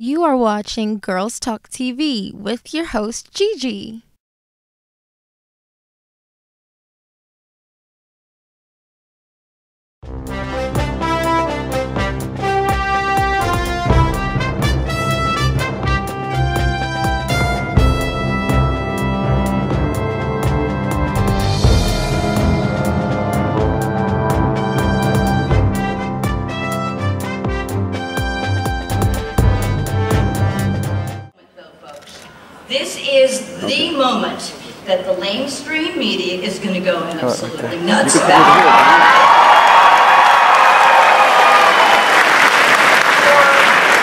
You are watching Girls Talk TV with your host, Gigi. This is the moment that the lamestream media is going to go absolutely nuts about.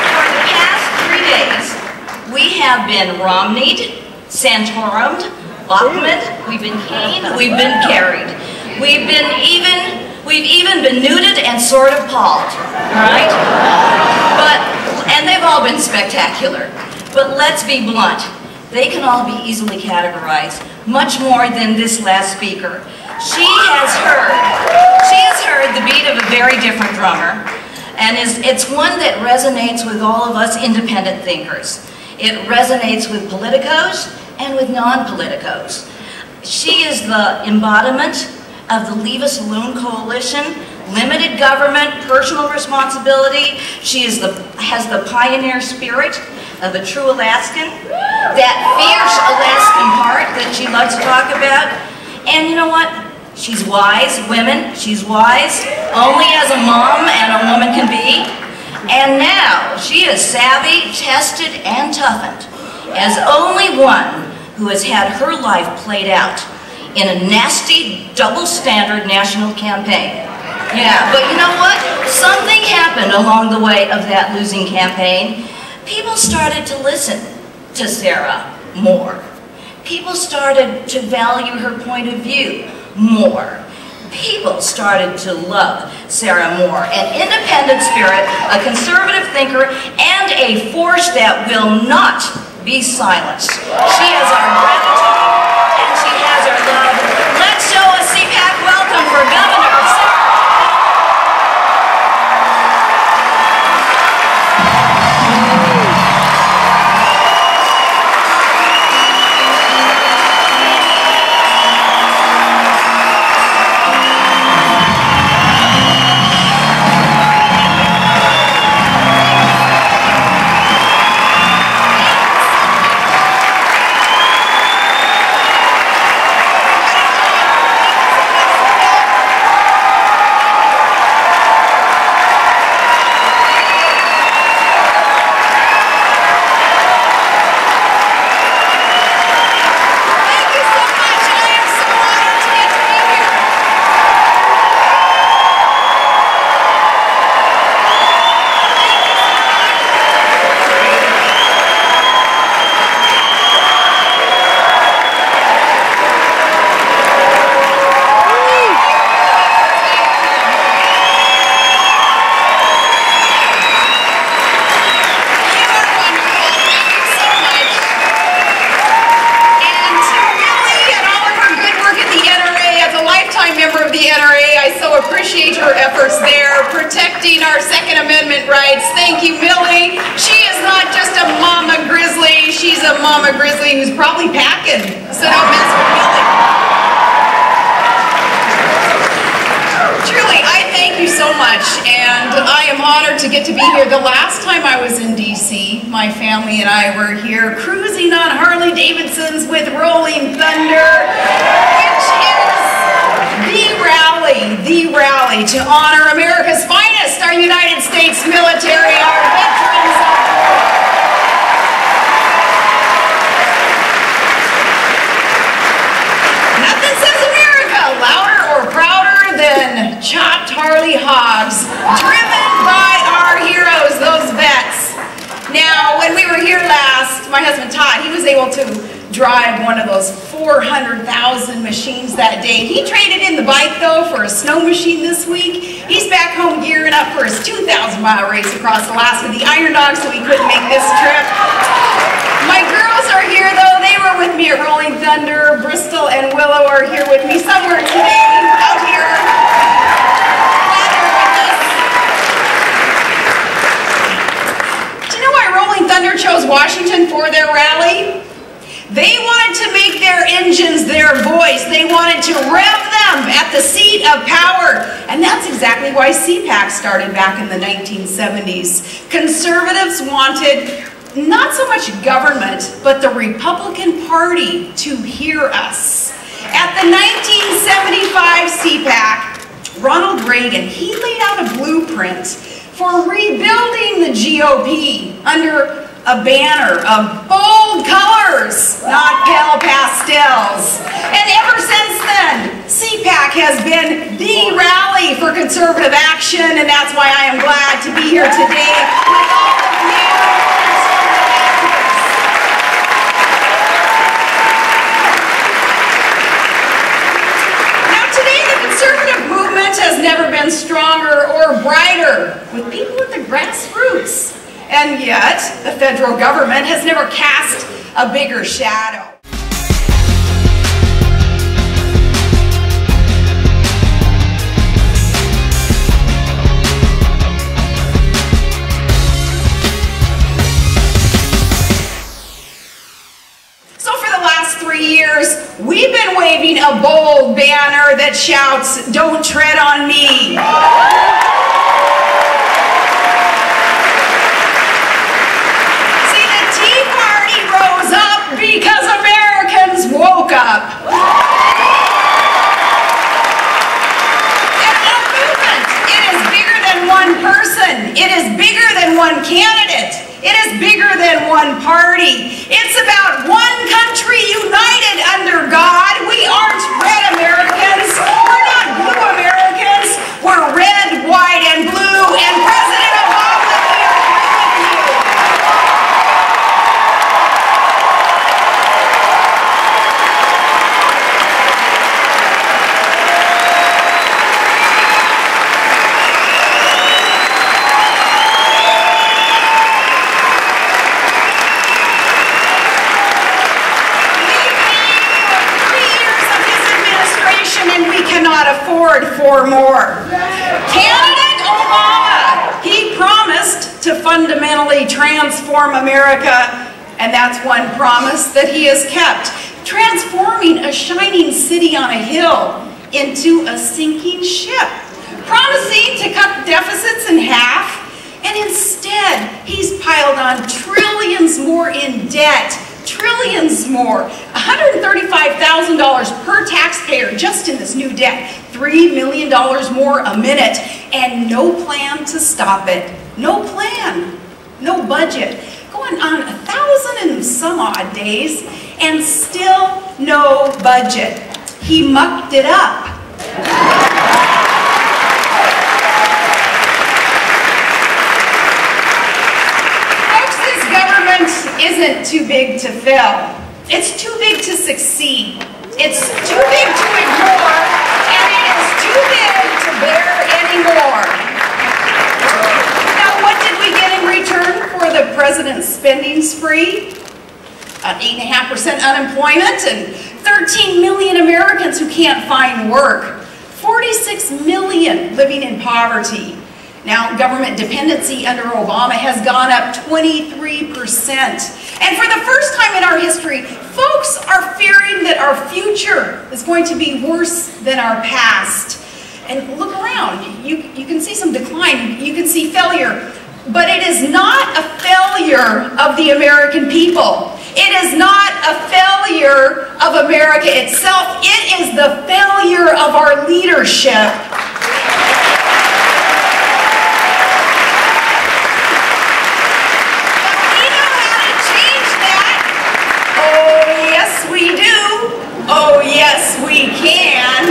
For the past 3 days, we have been Romneyed, Santorumed, Bachmaned, we've been caned, we've been carried. We've even been nuded and sort of pawed, right? And they've all been spectacular. But let's be blunt. They can all be easily categorized, much more than this last speaker. She has heard the beat of a very different drummer, and it's one that resonates with all of us independent thinkers. It resonates with politicos and with non-politicos. She is the embodiment of the Leave Us Alone Coalition, limited government, personal responsibility. She has the pioneer spirit of a true Alaskan, that fierce Alaskan heart that she loves to talk about. And you know what? She's wise, women, she's wise, only as a mom and a woman can be. And now she is savvy, tested, and toughened as only one who has had her life played out in a nasty, double standard national campaign. Yeah, but you know what? Something happened along the way of that losing campaign. People started to listen to Sarah more. People started to value her point of view more. People started to love Sarah more. An independent spirit, a conservative thinker, and a force that will not be silenced. She has our gratitude and she has our love. Let's show a CPAC welcome for Governor Sarah. Appreciate her efforts there, protecting our Second Amendment rights. Thank you, Millie. She is not just a mama grizzly, she's a mama grizzly who's probably packing, so don't mess with Millie. Truly, I thank you so much, and I am honored to get to be here. The last time I was in D.C., my family and I were here cruising on Harley Davidsons with Rolling Thunder, which is the rally to honor America's finest, our United States military, our veterans. Nothing says America louder or prouder than chopped Harley hogs, driven by our heroes, those vets. Now, when we were here last, my husband Todd, he was able to drive one of those 400,000 machines that day. He traded in the bike though for a snow machine this week. He's back home gearing up for his 2,000-mile race across Alaska, the Iron Dog, so he couldn't make this trip. My girls are here though. They were with me at Rolling Thunder. Bristol and Willow are here with me somewhere today out here. Do you know why Rolling Thunder Thunder chose Washington for their rally? They wanted to make their engines their voice. They wanted to rev them at the seat of power. And that's exactly why CPAC started back in the 1970s. Conservatives wanted not so much government, but the Republican Party to hear us. At the 1975 CPAC, Ronald Reagan, he laid out a blueprint for rebuilding the GOP under a banner of bold colors, not pale pastels. And ever since then, CPAC has been the rally for conservative action, and that's why I am glad to be here today with all of you conservative activists. Now today, the conservative movement has never been stronger or brighter, with people at the grassroots. And yet, the federal government has never cast a bigger shadow. So for the last 3 years, we've been waving a bold banner that shouts, "Don't tread on me." Because Americans woke up. And our movement, it is bigger than one person. It is bigger than one candidate. It is bigger than one party. It's about one country united under God. We aren't red Americans. We're not blue Americans. We're red, white, and blue. And President Obama, we agree with you. Afford 4 more. Candidate Obama, he promised to fundamentally transform America, and that's one promise that he has kept, transforming a shining city on a hill into a sinking ship, promising to cut deficits in half, and instead he's piled on trillions more in debt. Trillions more, $135,000 per taxpayer just in this new debt, $3 million more a minute, and no plan to stop it. No plan, no budget. Going on 1,000 and some odd days, and still no budget. He mucked it up. Isn't too big to fail. It's too big to succeed. It's too big to ignore, and it is too big to bear anymore. Now, what did we get in return for the president's spending spree? 8.5% unemployment and 13 million Americans who can't find work. 46 million living in poverty. Now, government dependency under Obama has gone up 23%. And for the first time in our history, folks are fearing that our future is going to be worse than our past. And look around, you can see some decline, you can see failure. But it is not a failure of the American people. It is not a failure of America itself. It is the failure of our leadership. We do. Oh, yes, we can.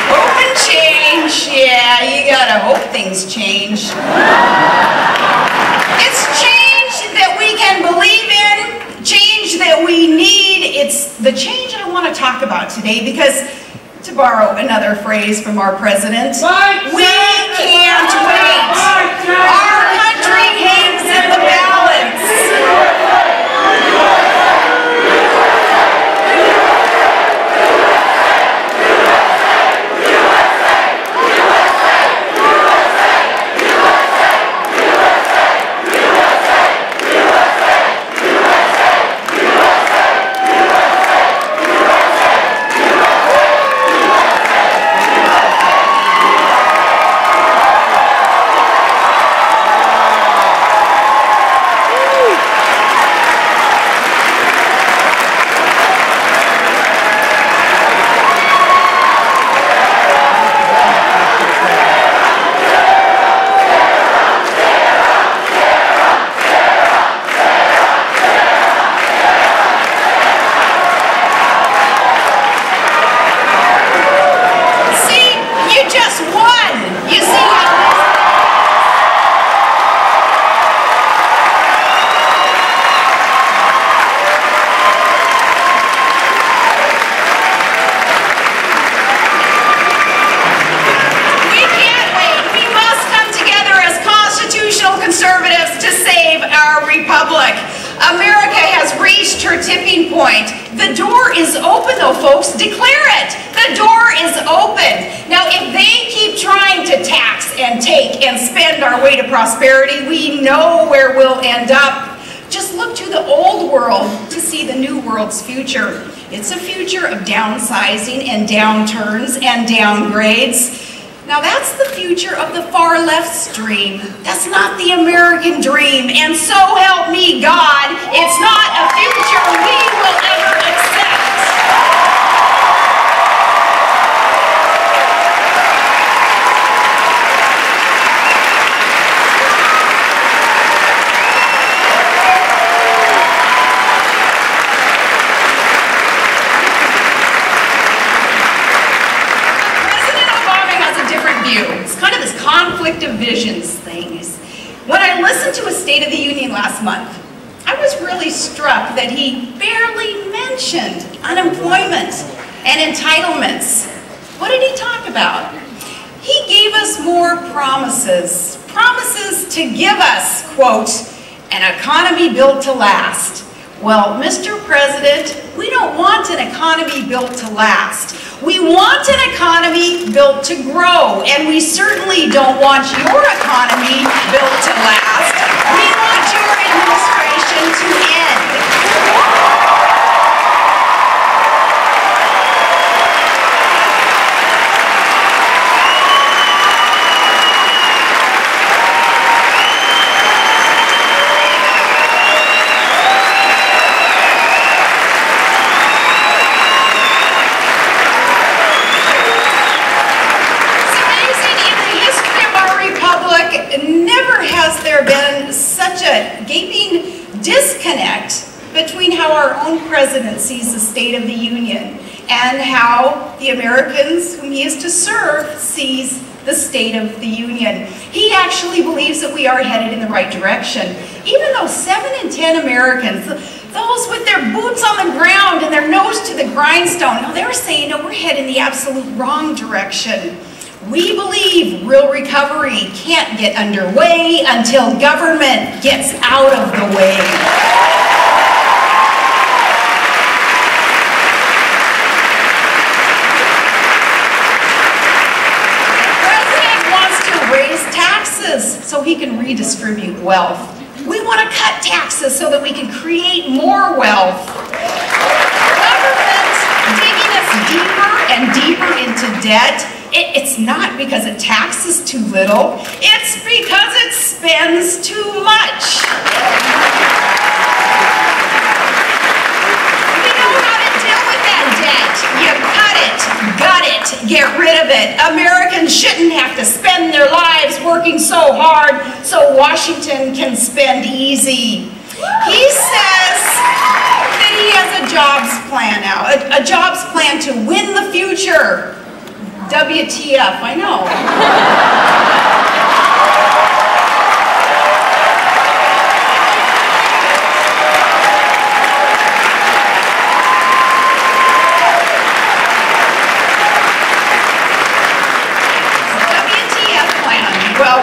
Hope and change. Yeah, you gotta hope things change. It's change that we can believe in, change that we need. It's the change I want to talk about today because, to borrow another phrase from our president, we can't wait. Our country hangs in the balance. point. The door is open though, folks. Declare it. The door is open. Now, if they keep trying to tax and take and spend our way to prosperity, we know where we'll end up. Just look to the old world to see the new world's future. It's a future of downsizing and downturns and downgrades. Now that's the future of the far left stream. That's not the American dream. And so help me God, it's not a future we will ever accept. It's kind of this conflict of visions thing. When I listened to his State of the Union last month, I was really struck that he barely mentioned unemployment and entitlements. What did he talk about? He gave us more promises. Promises to give us, quote, an economy built to last. Well, Mr. President, we don't want an economy built to last. We want an economy built to grow, and we certainly don't want your economy built to last. We want your administration to end. Never has there been such a gaping disconnect between how our own president sees the State of the Union and how the Americans whom he is to serve sees the State of the Union. He actually believes that we are headed in the right direction. Even though 7 in 10 Americans, those with their boots on the ground and their nose to the grindstone, no, they're saying, no, we're headed in the absolute wrong direction. We believe real recovery can't get underway until government gets out of the way. The president wants to raise taxes so he can redistribute wealth. We want to cut taxes so that we can create more wealth. Government digging us deeper and deeper into debt. It's not because it taxes too little, it's because it spends too much. We know how to deal with that debt. You cut it, gut it, get rid of it. Americans shouldn't have to spend their lives working so hard so Washington can spend easy. He says that he has a jobs plan now, a jobs plan to win the future. WTF, I know. WTF plan. Well,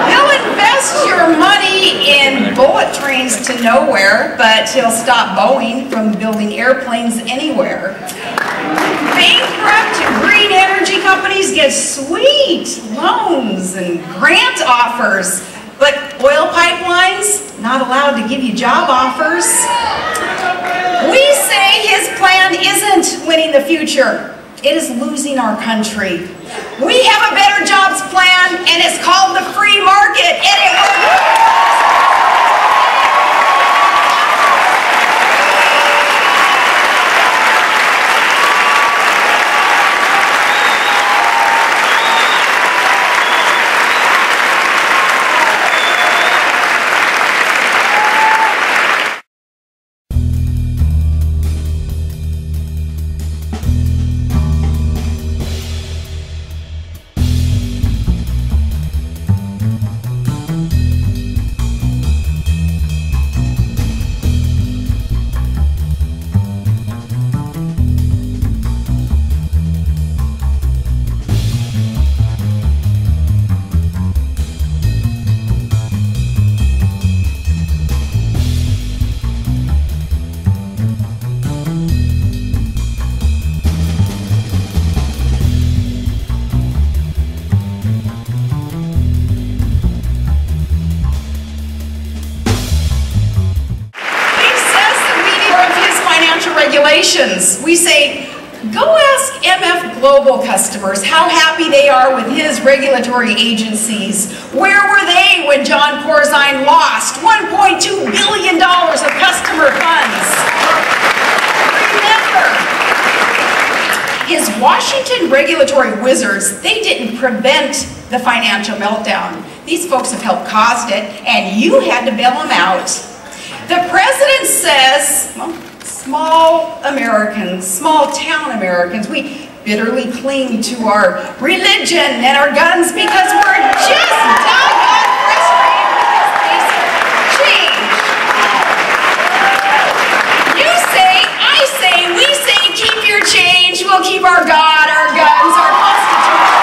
he'll invest your money in bullet trains to nowhere, but he'll stop Boeing from building airplanes anywhere. Bankrupt green energy companies get sweet loans and grant offers, but oil pipelines, not allowed to give you job offers. We say his plan isn't winning the future. It is losing our country. We have a better jobs plan, and it's called the free market, and it will. politicians. We say, go ask MF Global customers how happy they are with his regulatory agencies. Where were they when John Corzine lost $1.2 billion of customer funds? Remember, his Washington regulatory wizards, they didn't prevent the financial meltdown. These folks have helped cause it, and you had to bail them out. The president says, well, small Americans, small town Americans, we bitterly cling to our religion and our guns because we're just doggone frustrated with this basic change. You say, I say, we say, keep your change, we'll keep our God, our guns, our Constitution.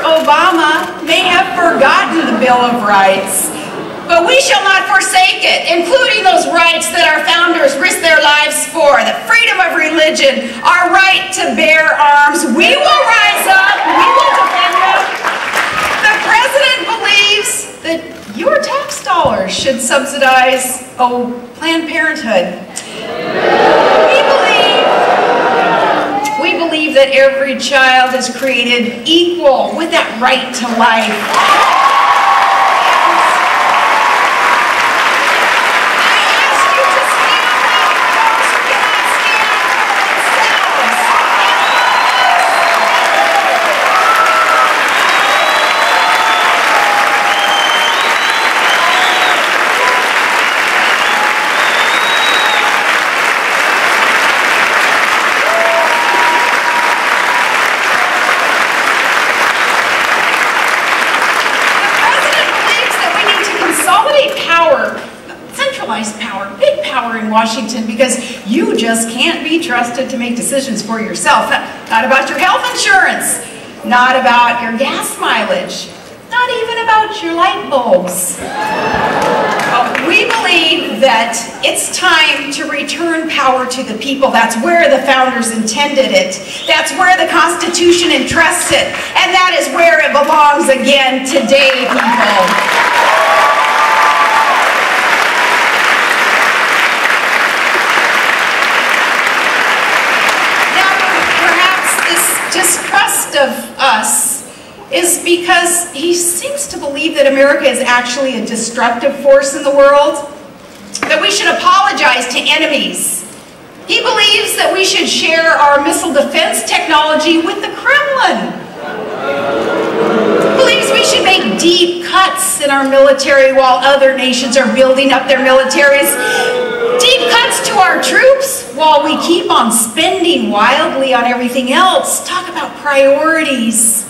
Obama may have forgotten the Bill of Rights, but we shall not forsake it, including those rights that our founders risked their lives for, the freedom of religion, our right to bear arms. We will rise up, we will defend them. The president believes that your tax dollars should subsidize, Planned Parenthood. We believe that every child is created equal with that right to life. I ask you to stand up for those who cannot stand for centralized power, big power in Washington, because you just can't be trusted to make decisions for yourself. Not about your health insurance, not about your gas mileage, not even about your light bulbs. We believe that it's time to return power to the people. That's where the founders intended it. That's where the Constitution entrusts it. And that is where it belongs again today, people. Distrust of us is because he seems to believe that America is actually a destructive force in the world, that we should apologize to enemies. He believes that we should share our missile defense technology with the Kremlin. He believes we should make deep cuts in our military while other nations are building up their militaries. Deep cuts to our troops while we keep on spending wildly on everything else. Talk about priorities.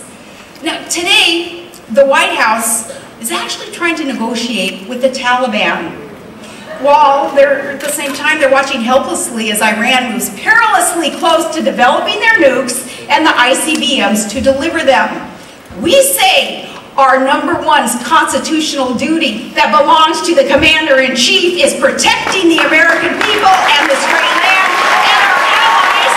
Now, today, the White House is actually trying to negotiate with the Taliban, while at the same time they're watching helplessly as Iran moves perilously close to developing their nukes and the ICBMs to deliver them. We say our #1 constitutional duty that belongs to the Commander-in-Chief is protecting the American people and this great land and our allies.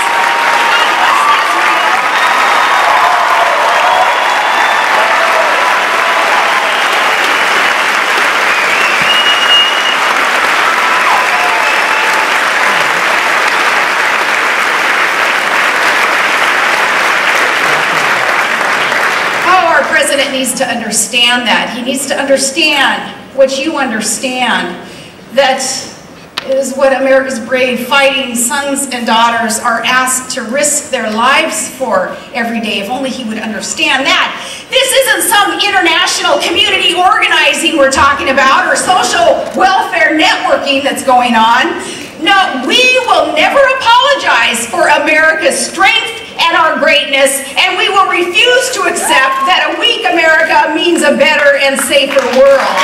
Our president needs to understand that. He needs to understand what you understand. That is what America's brave fighting sons and daughters are asked to risk their lives for every day. If only he would understand that. This isn't some international community organizing we're talking about or social welfare networking that's going on. No, we will never apologize for America's strength and our greatness, and we will refuse to accept that a weak America means a better and safer world.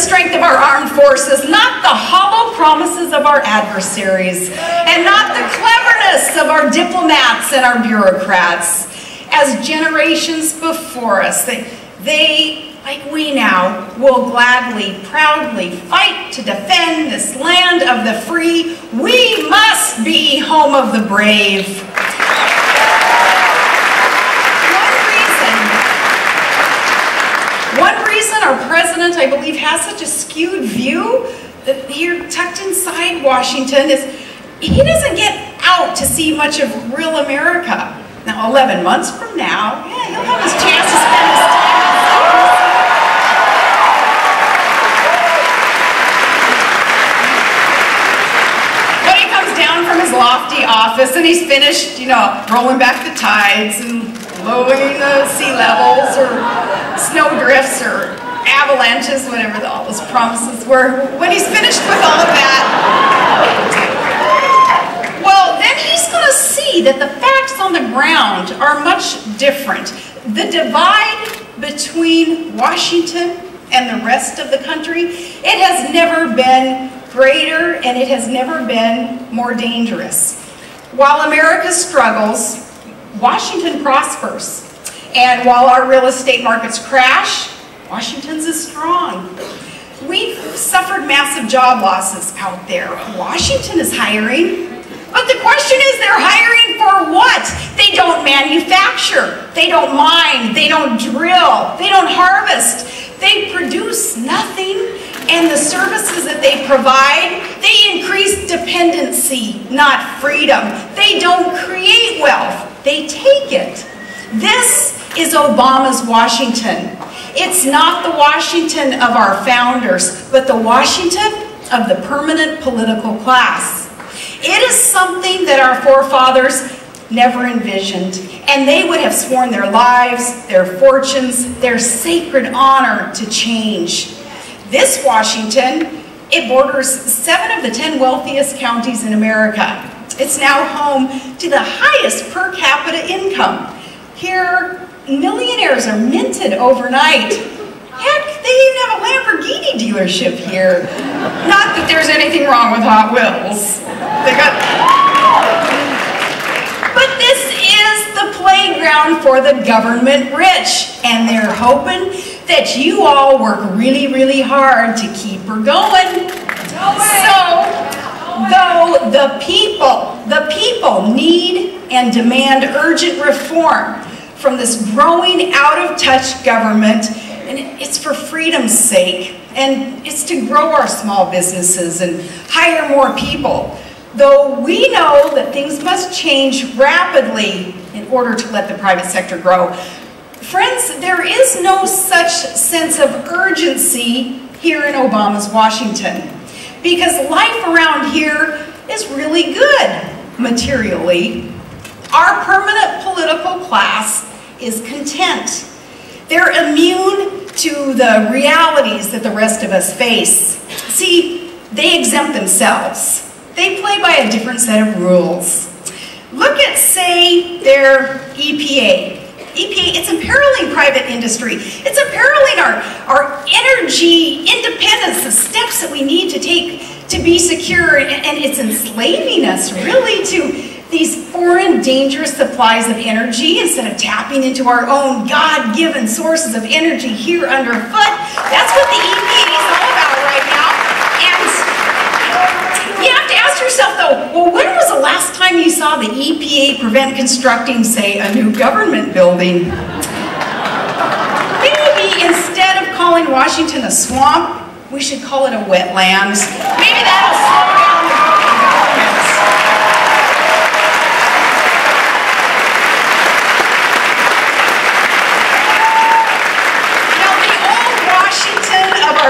strength of our armed forces, not the hollow promises of our adversaries, and not the cleverness of our diplomats and our bureaucrats. As generations before us, they, like we now, will gladly, proudly fight to defend this land of the free. We must be home of the brave. One reason our president, I believe, has such a skewed view that here tucked inside Washington is he doesn't get out to see much of real America. Now, 11 months from now, yeah, he'll have his chance to spend his time. When he comes down from his lofty office and he's finished, you know, rolling back the tides and lowering the sea levels or snow drifts or avalanches, whatever all those promises were, when he's finished with all of that, well, then he's going to see that the facts on the ground are much different. The divide between Washington and the rest of the country, it has never been greater and it has never been more dangerous. While America struggles, Washington prospers. And while our real estate markets crash, Washington's is strong. We've suffered massive job losses out there. Washington is hiring. But the question is, they're hiring for what? They don't manufacture. They don't mine. They don't drill. They don't harvest. They produce nothing. And the services that they provide, they increase dependency, not freedom. They don't create wealth. They take it. This is Obama's Washington. It's not the Washington of our founders, but the Washington of the permanent political class. It is something that our forefathers never envisioned, and they would have sworn their lives, their fortunes, their sacred honor to change. This Washington, it borders 7 of the 10 wealthiest counties in America. It's now home to the highest per capita income. Here, millionaires are minted overnight. Heck, they even have a Lamborghini dealership here. Not that there's anything wrong with Hot Wheels. But this is the playground for the government rich, and they're hoping that you all work really, really hard to keep her going. So, though the people need and demand urgent reform from this growing out-of-touch government, and it's for freedom's sake, and it's to grow our small businesses and hire more people. Though we know that things must change rapidly in order to let the private sector grow. Friends, there is no such sense of urgency here in Obama's Washington, because life around here is really good materially. Our permanent political class is content. They're immune to the realities that the rest of us face. See, they exempt themselves. They play by a different set of rules. Look at, say, their EPA. EPA, it's imperiling private industry. It's imperiling our energy independence, the steps that we need to take to be secure, and it's enslaving us, really, to these foreign dangerous supplies of energy instead of tapping into our own God-given sources of energy here underfoot. That's what the EPA is all about right now. And you have to ask yourself, though, well, when was the last time you saw the EPA prevent constructing, say, a new government building? Maybe instead of calling Washington a swamp, we should call it a wetland. Maybe that'll slow down the governments.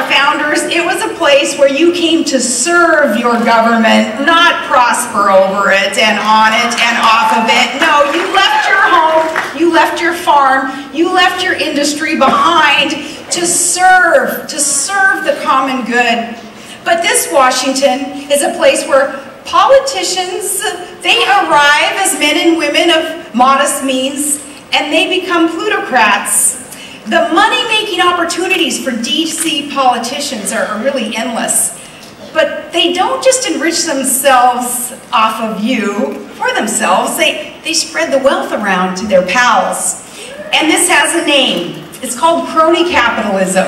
Founders, it was a place where you came to serve your government, not prosper over it and on it and off of it. No, you left your home, you left your farm, you left your industry behind to serve the common good. But this Washington is a place where politicians, they arrive as men and women of modest means, and they become plutocrats. The money-making opportunities opportunities for DC politicians are really endless. But they don't just enrich themselves off of you for themselves. They spread the wealth around to their pals. And this has a name. It's called crony capitalism.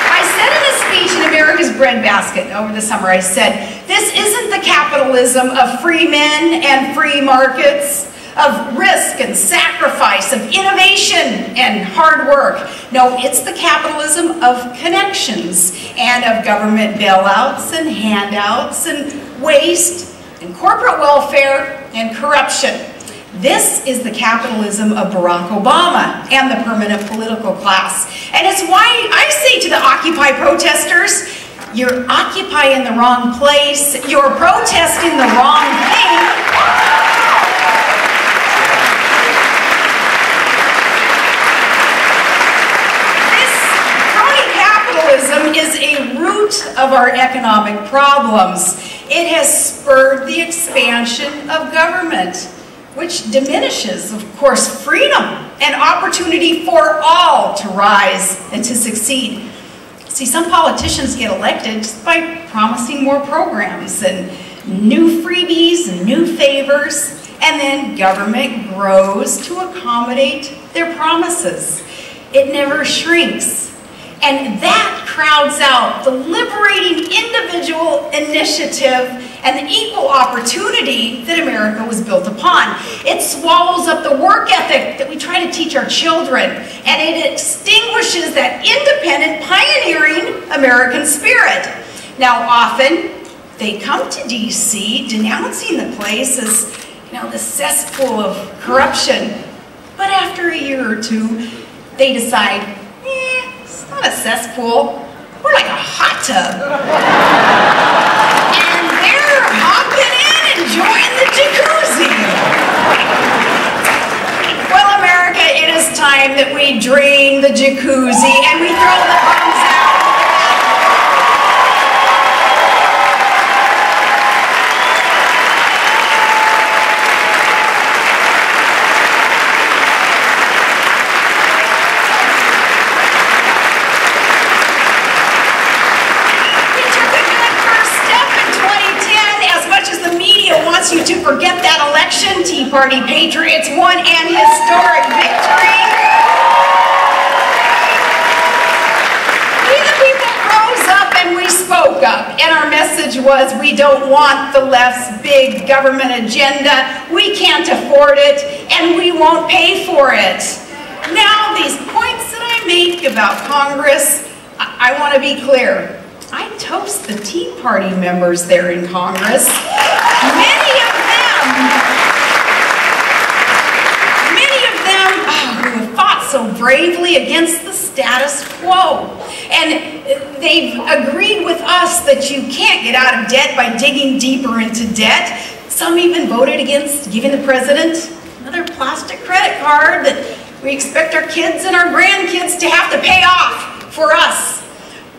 I said in a speech in America's Breadbasket over the summer, I said, this isn't the capitalism of free men and free markets, of risk and sacrifice, of innovation and hard work. No, it's the capitalism of connections and of government bailouts and handouts and waste and corporate welfare and corruption. This is the capitalism of Barack Obama and the permanent political class. And it's why I say to the Occupy protesters, you're occupying the wrong place, you're protesting the wrong thing. Is a root of our economic problems. It has spurred the expansion of government, which diminishes, of course, freedom and opportunity for all to rise and to succeed. See, some politicians get elected just by promising more programs and new freebies and new favors, and then government grows to accommodate their promises. It never shrinks. And that crowds out the liberating individual initiative and the equal opportunity that America was built upon. It swallows up the work ethic that we try to teach our children, and it extinguishes that independent, pioneering American spirit. Now, often, they come to DC denouncing the place as, the cesspool of corruption. But after a year or two, they decide, it's not a cesspool, we're like a hot tub. And they're hopping in, enjoying the jacuzzi. Well, America, it is time that we drain the jacuzzi and we throw the bums out. You to forget that election, Tea Party patriots won an historic victory. We the people rose up and we spoke up, and our message was we don't want the left's big government agenda, we can't afford it, and we won't pay for it. Now, these points that I make about Congress, I want to be clear. I toast the Tea Party members there in Congress. Many of them who have fought so bravely against the status quo. And they've agreed with us that you can't get out of debt by digging deeper into debt. Some even voted against giving the president another plastic credit card that we expect our kids and our grandkids to have to pay off for us.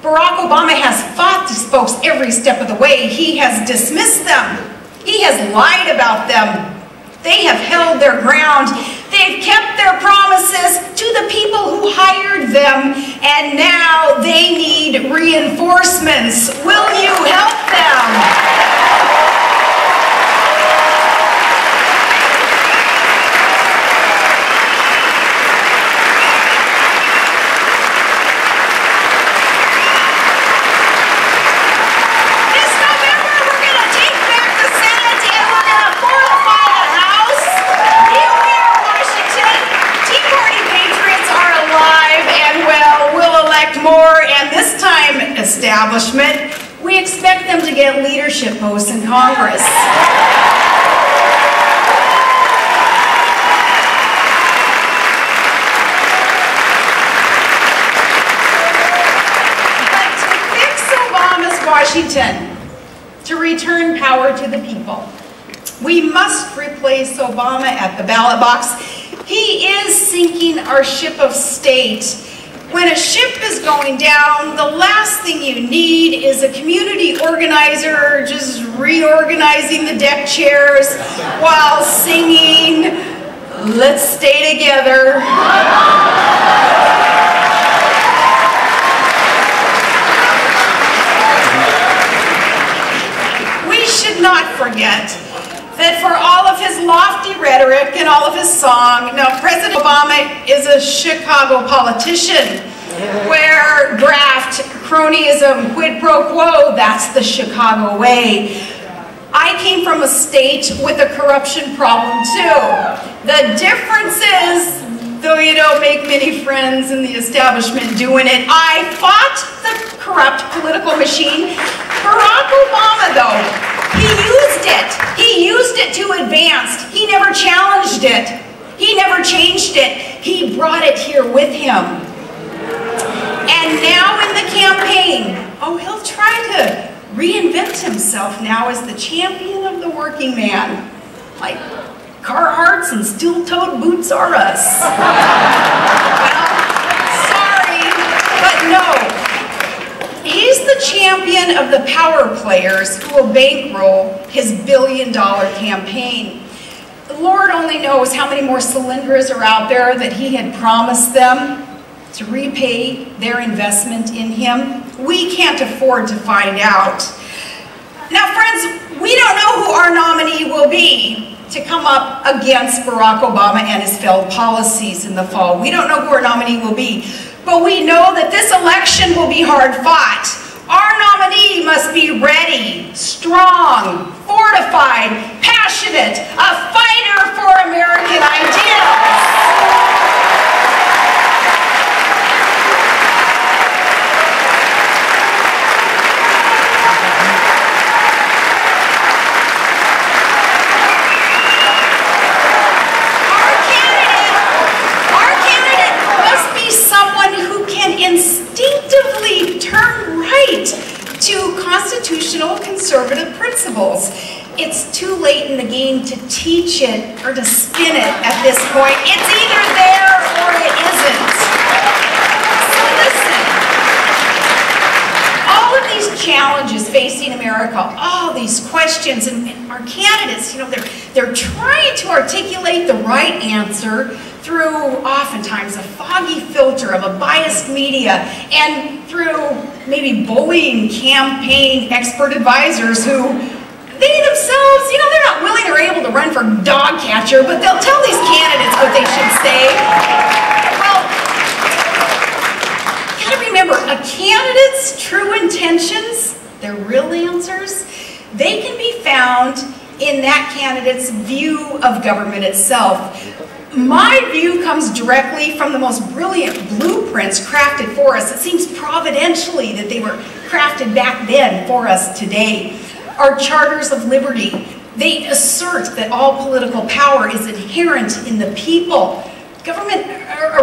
Barack Obama has fought these folks every step of the way. He has dismissed them. He has lied about them. They have held their ground. They've kept their promises to the people who hired them, and now they need reinforcements. Will you help them? More, and this time establishment, we expect them to get leadership posts in Congress. But to fix Obama's Washington, to return power to the people, we must replace Obama at the ballot box. He is sinking our ship of state. When a ship is going down, the last thing you need is a community organizer just reorganizing the deck chairs while singing, "Let's stay together." We should not forget that for all of his lofty rhetoric and all of his song, now President Obama is a Chicago politician, where graft, cronyism, quid pro quo, that's the Chicago way. I came from a state with a corruption problem too. The difference is, though you don't make many friends in the establishment doing it, I fought the corrupt political machine. Barack Obama, though, he used it. He used it to advance. He never challenged it. He never changed it. He brought it here with him. And now in the campaign, oh, he'll try to reinvent himself now as the champion of the working man. Like Carhartts and steel-toed boots are us. Well, sorry, but no. He's the champion of the power players who will bankroll his billion-dollar campaign. The Lord only knows how many more cylinders are out there that he had promised them to repay their investment in him. We can't afford to find out. Now, friends, we don't know who our nominee will be to come up against Barack Obama and his failed policies in the fall. We don't know who our nominee will be, but we know that this election will be hard fought. Our nominee must be ready, strong, fortified, passionate, a fighter for American ideals. Instinctively turn right to constitutional conservative principles. It's too late in the game to teach it or to spin it at this point. It's either there or it isn't. So listen, all of these challenges facing America, all these questions, and our candidates, you know, they're trying to articulate the right answer through oftentimes a foggy filter of a biased media and through maybe bullying campaign expert advisors who they themselves, you know, they're not willing or able to run for dog catcher, but they'll tell these candidates what they should say. Well, you gotta remember, a candidate's true intentions, their real answers, they can be found in that candidate's view of government itself. My view comes directly from the most brilliant blueprints crafted for us. It seems providentially that they were crafted back then for us today. Our charters of liberty, they assert that all political power is inherent in the people. Government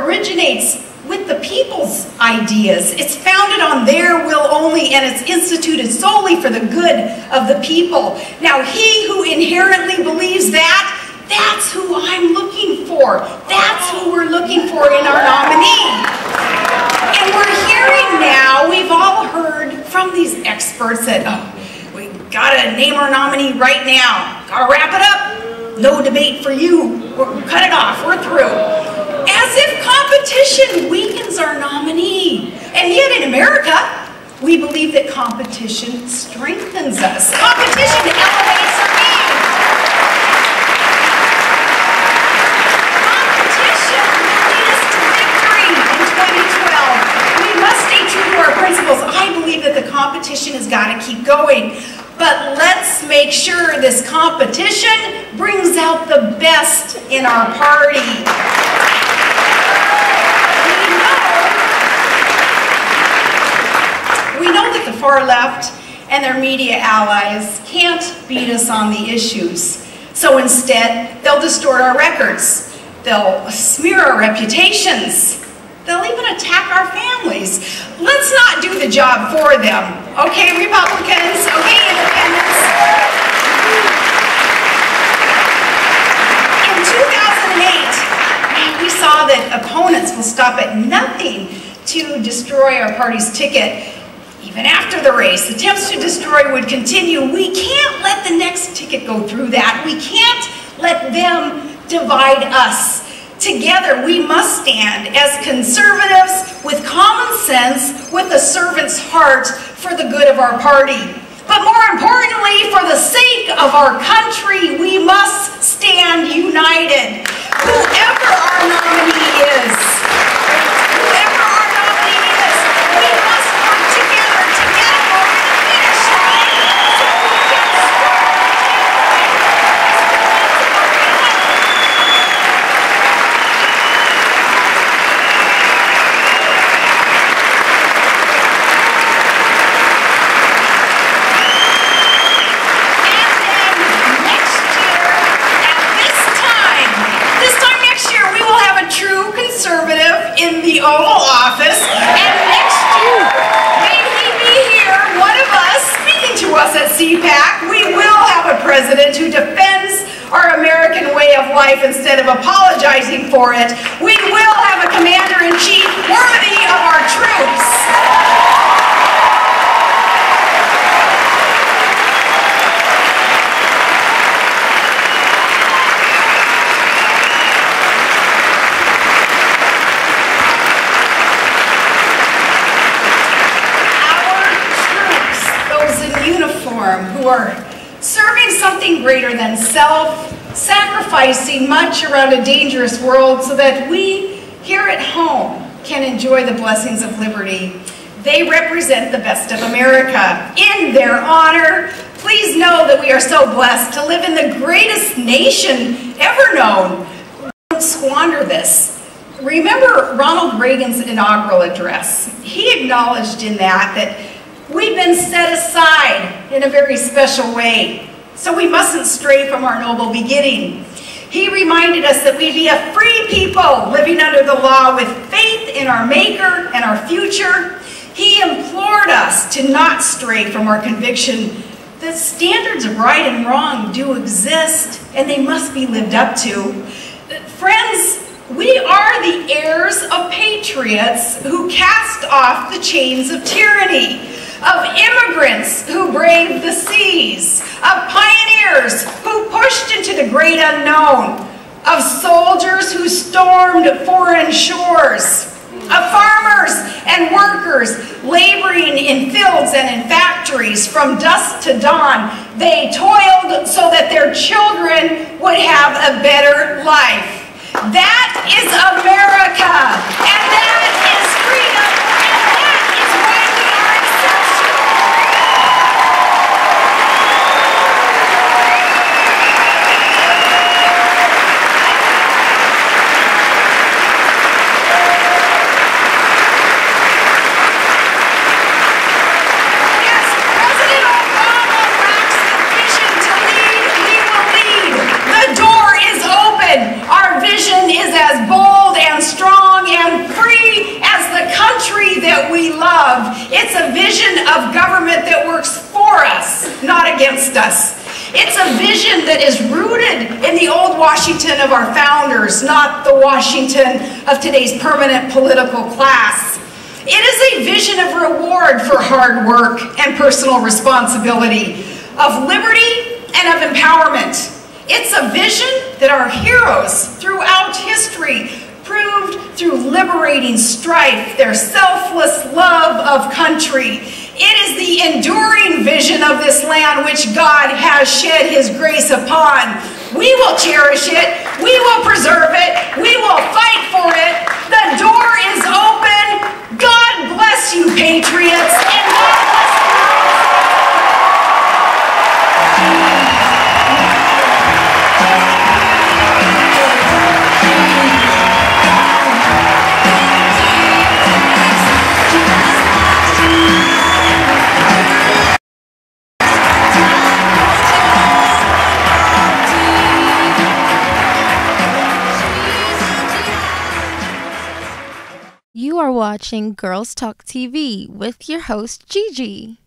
originates with the people's ideas. It's founded on their will only, and it's instituted solely for the good of the people. Now, he who inherently believes that, that's who I'm looking for. That's who we're looking for in our nominee. And we're hearing now, we've all heard from these experts that, oh, we gotta name our nominee right now. Gotta wrap it up. No debate for you. Cut it off. We're through. As if competition weakens our nominee. And yet in America, we believe that competition strengthens us. Competition elevates our game. Competition will lead us to victory in 2012. We must stay true to our principles. I believe that the competition has got to keep going. But let's make sure this competition brings out the best in our party. We know that the far left and their media allies can't beat us on the issues. So instead, they'll distort our records. They'll smear our reputations. They'll even attack our families. Let's not do the job for them. Okay, Republicans? Okay, independents? In 2008, we saw that opponents will stop at nothing to destroy our party's ticket. Even after the race, attempts to destroy would continue. We can't let the next ticket go through that. We can't let them divide us. Together, we must stand as conservatives with common sense, with a servant's heart for the good of our party. But more importantly, for the sake of our country, we must stand united. Whoever our nominee is, we must work together to get him over the finish line so we can in the Oval Office, and next year, may he be here, one of us, speaking to us at CPAC, we will have a president who defends our American way of life instead of apologizing for it. We will have a commander-in-chief worthy of our troops. Who are serving something greater than self, sacrificing much around a dangerous world so that we here at home can enjoy the blessings of liberty. They represent the best of America. In their honor, please know that we are so blessed to live in the greatest nation ever known. Don't squander this. Remember Ronald Reagan's inaugural address. He acknowledged in that we've been set aside in a very special way, so we mustn't stray from our noble beginning. He reminded us that we'd be a free people living under the law with faith in our Maker and our future. He implored us to not stray from our conviction that standards of right and wrong do exist and they must be lived up to. Friends, we are the heirs of patriots who cast off the chains of tyranny, of immigrants who braved the seas, of pioneers who pushed into the great unknown, of soldiers who stormed foreign shores, of farmers and workers laboring in fields and in factories from dusk to dawn. They toiled so that their children would have a better life. That is America, and that is freedom, and that is why we are exceptional. Yes, President Obama lacks the vision to lead, we will lead. The door is open. Our vision is as bold and strong and free as the country that we love. It's a vision of government that works for us, not against us. It's a vision that is rooted in the old Washington of our founders, not the Washington of today's permanent political class. It is a vision of reward for hard work and personal responsibility, of liberty and of empowerment. It's a vision that our heroes throughout history proved through liberating strife, their selfless love of country. It is the enduring vision of this land which God has shed His grace upon. We will cherish it. We will preserve it. We will fight for it. The door is open. God bless you, patriots, and God bless you. You are watching Girls Talk TV with your host, Gigi.